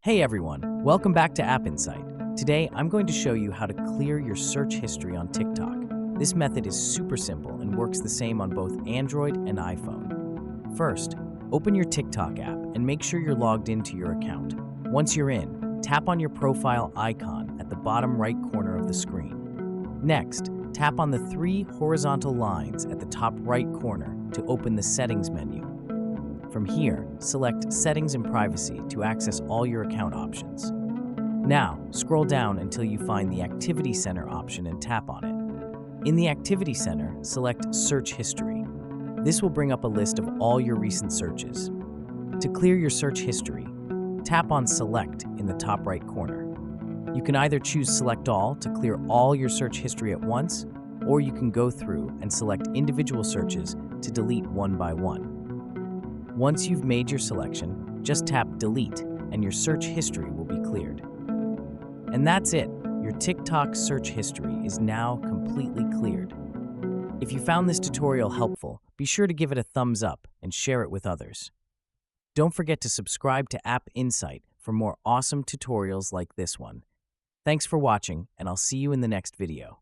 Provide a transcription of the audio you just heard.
Hey everyone, welcome back to App Insight. Today, I'm going to show you how to clear your search history on TikTok. This method is super simple and works the same on both Android and iPhone. First, open your TikTok app and make sure you're logged into your account. Once you're in, tap on your profile icon at the bottom right corner of the screen. Next, tap on the three horizontal lines at the top right corner to open the Settings menu. From here, select Settings and Privacy to access all your account options. Now, scroll down until you find the Activity Center option and tap on it. In the Activity Center, select Search History. This will bring up a list of all your recent searches. To clear your search history, tap on Select in the top right corner. You can either choose Select All to clear all your search history at once, or you can go through and select individual searches to delete one by one. Once you've made your selection, just tap Delete and your search history will be cleared. And that's it. Your TikTok search history is now completely cleared. If you found this tutorial helpful, be sure to give it a thumbs up and share it with others. Don't forget to subscribe to App Insight for more awesome tutorials like this one. Thanks for watching, and I'll see you in the next video.